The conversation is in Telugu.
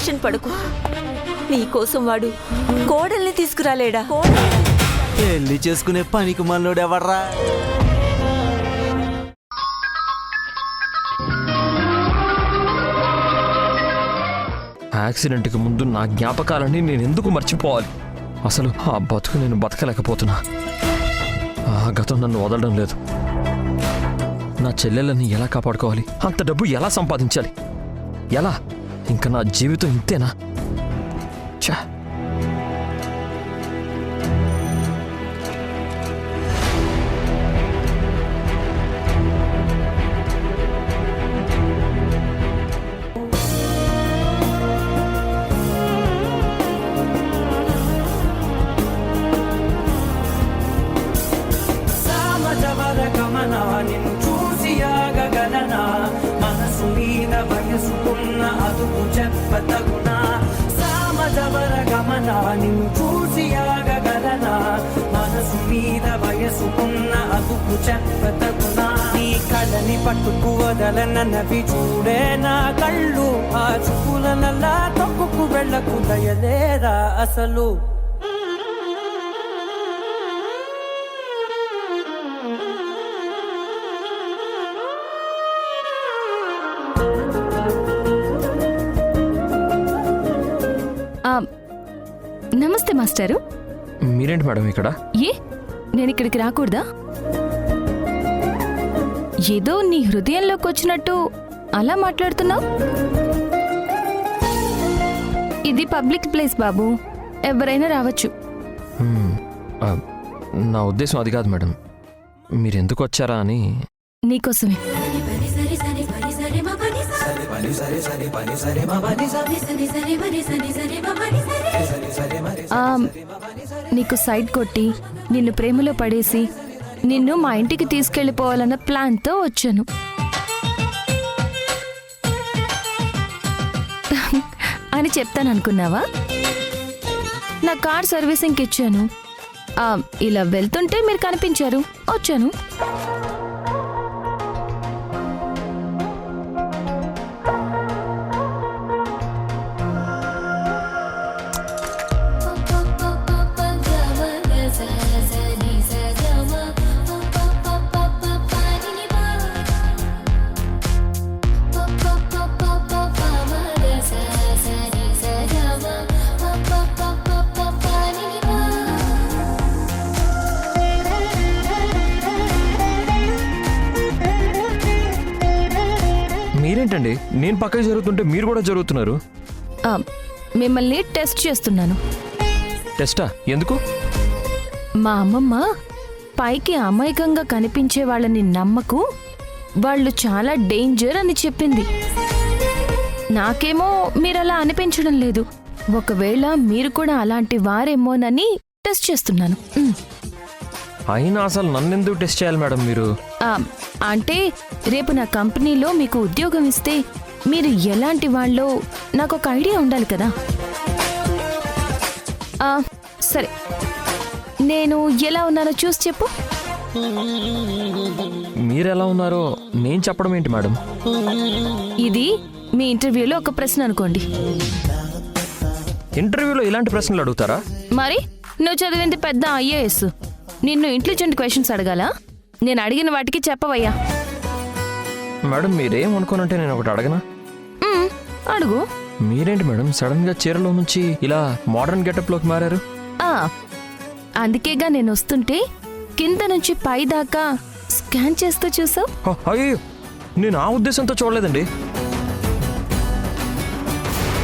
టెన్షన్ పడకు. నీకోసం వాడు కోడల్ని తీసుకురాలేడా? పెళ్లి చేసుకునే పనికి మనోడు ఎవర్రా? యాక్సిడెంట్కి ముందు నా జ్ఞాపకాలని నేను ఎందుకు మర్చిపోవాలి? అసలు ఆ బతుకు నేను బతకలేకపోతున్నా. ఆ గతం నన్ను వదలడం లేదు. నా చెల్లెళ్ళని ఎలా కాపాడుకోవాలి? అంత డబ్బు ఎలా సంపాదించాలి? ఎలా? ఇంకా నా జీవితం ఇంతేనా? ఛా! నిన్ను చూసి ఆగగలనా? మనసు మీద వయసుకున్న అదుపు చెప్పతగునా? సామజవర గమన నిన్ను చూసి ఆగగలనా? మనసు మీద వయసుకున్న అదుపు చెప్పతగునా? నీ కళని పట్టుకు వదలనవి చూడే నా కళ్ళు. ఆ చుకులనల్లా తొక్కుకు వెళ్ళకు దయలేరా అసలు? నమస్తే మాస్టారు. మీరేంటి మేడం ఇక్కడ? ఏ నేను ఇక్కడికి రాకూడదా? ఏదో నీ హృదయంలోకి వచ్చినట్టు అలా మాట్లాడుతున్నావు. ఇది పబ్లిక్ ప్లేస్ బాబు, ఎవరైనా రావచ్చు. నా ఉద్దేశం అది కాదు మేడం. మీరెందుకు వచ్చారా అని. నీకోసమే. నీకు సైడ్ కొట్టి నిన్ను ప్రేమలో పడేసి నిన్ను మా ఇంటికి తీసుకెళ్లిపోవాలన్న ప్లాన్తో వచ్చాను. అని చెప్తాననుకున్నావా? నా కార్ సర్వీసింగ్కి ఇచ్చాను. ఇలా వెళ్తుంటే మీరు కనిపించారు, వచ్చాను. మీరేంటండి నేను పక్కకి జరుగుతుంటే మీరు కూడా జరుగుతున్నారు? మిమ్మల్ని టెస్ట్ చేస్తున్నాను. టెస్టా? ఎందుకు? మా అమ్మమ్మ పైకి అమాయకంగా కనిపించే వాళ్ళని నమ్మకు, వాళ్ళు చాలా డేంజర్ అని చెప్పింది. నాకేమో మీరలా అనిపించడం లేదు. ఒకవేళ మీరు కూడా అలాంటి వారేమోనని టెస్ట్ చేస్తున్నాను. అయినా అసలు నన్నెందుకు టెస్ట్ చేయాలి మేడం మీరు? అంటే రేపు నా కంపెనీలో మీకు ఉద్యోగం ఇస్తే మీరు ఎలాంటి వాళ్ళో నాకు ఒక ఐడియా ఉండాలి కదా. సరే, నేను ఎలా ఉన్నానో చూసి చెప్పు. మీరెలా ఉన్నారో నేను చెప్పడం ఏంటి మేడం? ఇది మీ ఇంటర్వ్యూలో ఒక ప్రశ్న అనుకోండి. ఇంటర్వ్యూలో ఇలాంటి ప్రశ్నలు అడుగుతారా? మరి నువ్వు చదివింది పెద్ద IAS, నిన్ను ఇంటెలిజెంట్ క్వశ్చన్స్ అడగాలా? నేను అడిగిన వాటికి చెప్పవయ్యా. మేడం మీరేం అనుకోనంటే నేను ఒకటి అడగనా? అడుగు. మీరేంటి మేడం సడన్ గా చీరలో నుంచి ఇలా మోడర్న్ గెటప్ లోకి మారారు? అందుకేగా నేను వస్తుంటే కింద నుంచి పై దాకా స్కాన్ చేస్తూ చూసావు. అయ్యో, నేను ఆ ఉద్దేశంతో చూడలేదండి.